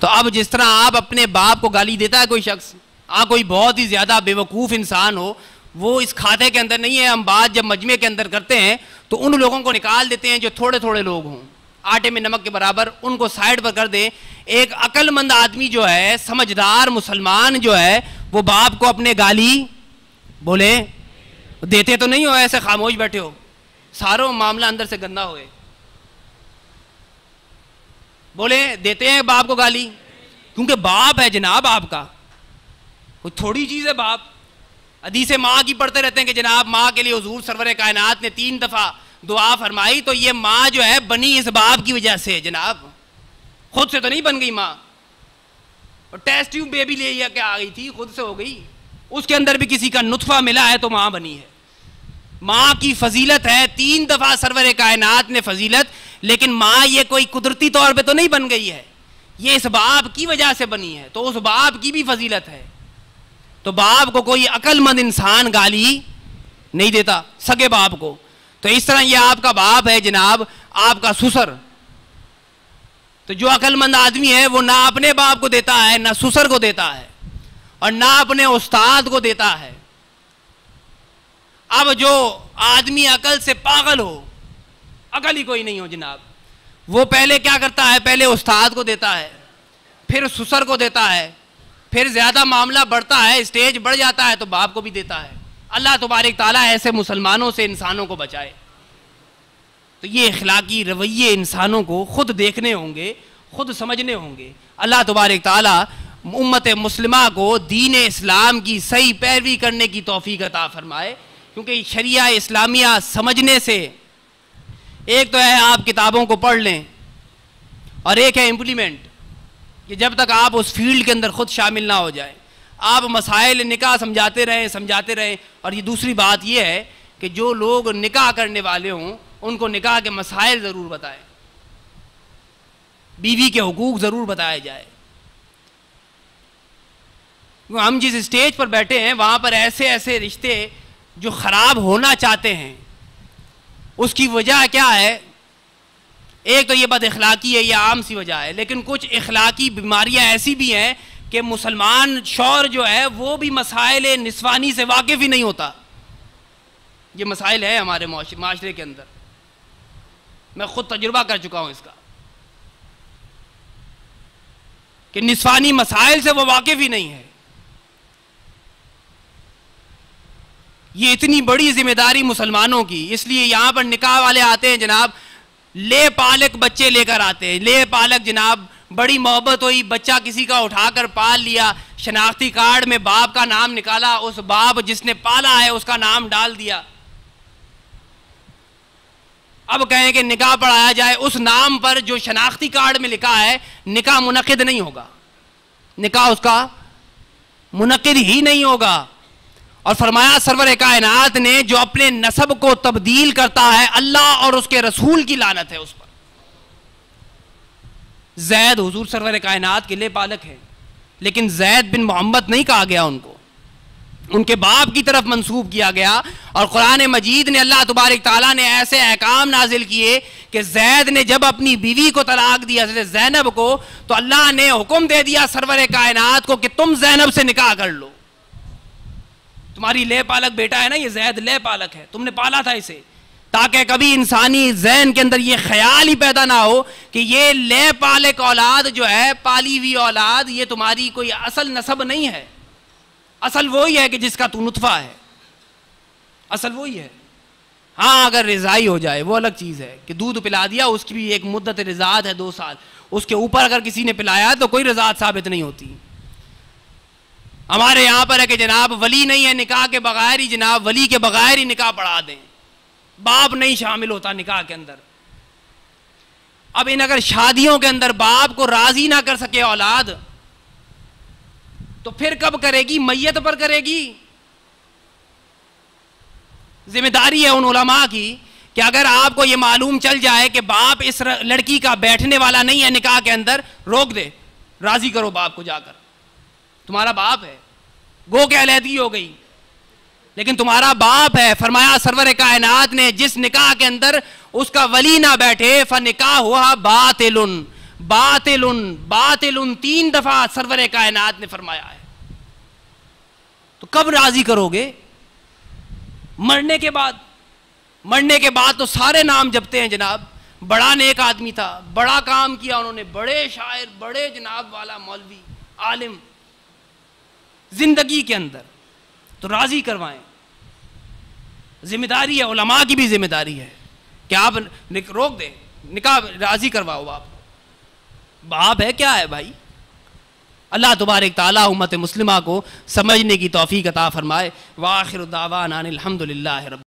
تو اب جس طرح آپ اپنے باپ کو گالی دیتا ہے کوئی شخص، کوئی بہت ہی زیادہ بیوقوف انسان ہو، وہ اس کھاتے کے اندر نہیں ہے. ہم بات جب مجمع کے اندر کرتے ہیں تو ان لوگوں کو نکال دیتے ہیں جو تھوڑے تھوڑے لوگ ہوں، آٹے میں نمک کے برابر، ان کو سائڈ پر کر دیں. ایک عقل مند آدمی جو ہے، سمجھدار مسلمان جو ہے، وہ باپ کو اپنے گالی بولے دیتے تو نہیں ہو، ایسے خاموش بیٹھے ہو، سارا معاملہ اندر سے گندا ہوئے. بولے دیتے ہیں باپ کو گالی، کیونکہ باپ ہے جناب آپ کا، کوئی تھوڑی چیز ہے باپ. حدیث ماں کی پڑھتے رہتے ہیں کہ جناب ماں کے لیے حضور سرور کائنات نے 3 دفعہ دعا فرمائی، تو یہ ماں جو ہے بنی اس باپ کی وجہ سے، جناب خود سے تو نہیں بن گئی ماں. اور ٹیسٹ ٹیوب بیبی لے کے آ گئی تھی، خود سے ہو گئی، اس کے اندر بھی کسی کا نطفہ ملا ہے تو ماں بنی ہے. ماں کی فضیلت ہے، 3 دفعہ سرور کائنات نے فضیلت، لیکن ماں یہ کوئی قدرتی طور پہ تو نہیں بن گئی ہے، یہ اس باپ کی وجہ سے بنی ہے، تو اس باپ کی بھی فضیلت ہے. تو باپ کو کوئی عقل مند انسان گالی نہیں دیتا، سگے باپ کو. تو اس طرح یہ آپ کا باپ ہے جناب، آپ کا سسر. تو جو عقل مند آدمی ہے وہ نہ اپنے باپ کو دیتا ہے، نہ سسر کو دیتا ہے، اور نہ اپنے استاد کو دیتا ہے. اب جو آدمی عقل سے پاگل ہو، عقل ہی کوئی نہیں ہو جناب، وہ پہلے کیا کرتا ہے، پہلے استاد کو دیتا ہے، پھر سسر کو دیتا ہے، پھر زیادہ معاملہ بڑھتا ہے، اسٹیج بڑھ جاتا ہے تو باپ کو بھی دیتا ہے. اللہ تبارک تعالیٰ ایسے مسلمانوں سے انسانوں کو بچائے. تو یہ اخلاقی رویے انسانوں کو خود دیکھنے ہوں گے، خود سمجھنے ہوں گے. اللہ تبارک تعالیٰ امت مسلمہ کو دین اسلام کی صحیح پیروی کرنے کی توفیق عطا فرمائے. کیونکہ شریعہ اسلامیہ سمجھنے سے ایک تو ہے آپ کتابوں کو پڑھ لیں، اور ایک ہے امپلیمنٹ، کہ جب تک آپ اس فیلڈ کے اندر خود شامل نہ ہو جائیں، آپ مسائل نکاح سمجھاتے رہیں. اور یہ دوسری بات یہ ہے کہ جو لوگ نکاح کرنے والے ہوں ان کو نکاح کے مسائل ضرور بتائیں، بیوی کے حقوق ضرور بتائے جائے. ہم جس اسٹیج پر بیٹھے ہیں وہاں پر ایسے رشتے جو خراب ہونا چاہتے ہیں، اس کی وجہ کیا ہے؟ ایک تو یہ بد اخلاقی ہے، یہ عام سی وجہ ہے، لیکن کچھ اخلاقی بیماریاں ایسی بھی ہیں کہ مسلمان شوہر جو ہے وہ بھی مسائل نسوانی سے واقف ہی نہیں ہوتا. یہ مسائل ہے ہمارے معاشرے کے اندر، میں خود تجربہ کر چکا ہوں اس کا، کہ نسوانی مسائل سے وہ واقف ہی نہیں ہے. یہ اتنی بڑی ذمہ داری مسلمانوں کی، اس لیے یہاں پر نکاح والے آتے ہیں جناب، لے پالک بچے لے کر آتے ہیں. لے پالک جناب، بڑی محبت ہوئی، بچہ کسی کا اٹھا کر پال لیا، شناختی کارڈ میں باپ کا نام نکالا، اس باپ جس نے پالا ہے اس کا نام ڈال دیا. اب کہیں کہ نکاح پڑھایا جائے، اس نام پر جو شناختی کارڈ میں لکھا ہے نکاح منعقد نہیں ہوگا، نکاح اس کا منعقد ہی نہیں ہوگا. اور فرمایا سرور کائنات نے جو اپنے نسب کو تبدیل کرتا ہے اللہ اور اس کے رسول کی لعنت ہے اس پر. زید حضور سرور کائنات کے لے پالک ہے، لیکن زید بن محمد نہیں کہا گیا، ان کو ان کے باپ کی طرف منسوب کیا گیا. اور قرآن مجید نے اللہ تبارک تعالیٰ نے ایسے احکام نازل کیے کہ زید نے جب اپنی بیوی کو طلاق دیا، حضرت زینب کو، تو اللہ نے حکم دے دیا سرور کائنات کو کہ تم زینب سے نکاح کر لو. تمہاری لے پالک بیٹا ہے نا، یہ زید لے پالک ہے، تم نے پالا تھا اسے، تاکہ کبھی انسانی ذہن کے اندر یہ خیال ہی پیدا نہ ہو کہ یہ لے پالک اولاد جو ہے، پالی ہوئی اولاد، یہ تمہاری کوئی اصل نسب نہیں ہے. اصل وہی ہے کہ جس کا تو نطفہ ہے، اصل وہی ہے. ہاں اگر رضائی ہو جائے وہ الگ چیز ہے، کہ دودھ پلا دیا، اس کی بھی ایک مدت رضاعت ہے 2 سال، اس کے اوپر اگر کسی نے پلایا تو کوئی رضاعت ثابت نہیں ہوتی. ہمارے یہاں پر ہے کہ جناب ولی نہیں ہے، نکاح کے بغیر ہی جناب ولی کے بغیر ہی نکاح پڑھا دیں، باپ نہیں شامل ہوتا نکاح کے اندر. اب ان اگر شادیوں کے اندر باپ کو راضی نہ کر سکے اولاد تو پھر کب کرے گی؟ میت پر کرے گی. ذمہ داری ہے ان علماء کی کہ اگر آپ کو یہ معلوم چل جائے کہ باپ اس لڑکی کا بیٹھنے والا نہیں ہے نکاح کے اندر، روک دے، راضی کرو باپ کو، جا کر تمہارا باپ ہے، گو کہ علیحدگی ہو گئی لیکن تمہارا باپ ہے. فرمایا سرور کائنات نے جس نکاح کے اندر اس کا ولی نہ بیٹھے فنکاح ہوا باطل، باطل باطل 3 دفعہ سرور کائنات نے فرمایا ہے. تو کب راضی کرو گے؟ مرنے کے بعد. مرنے کے بعد تو سارے نام جپتے ہیں جناب. بڑا نیک آدمی تھا, بڑا کام کیا انہوں نے, بڑے شاعر, بڑے جناب والا مولوی, عالم. زندگی کے اندر تو راضی کروائیں. ذمہ داری ہے, علماء کی بھی ذمہ داری ہے کہ آپ روک دیں, نکاح راضی کرواؤ. باپ ہے کیا ہے بھائی؟ اللہ تبارک تعالیٰ امت مسلمہ کو سمجھنے کی توفیق عطا فرمائے. وآخر دعوانا الحمدللہ رب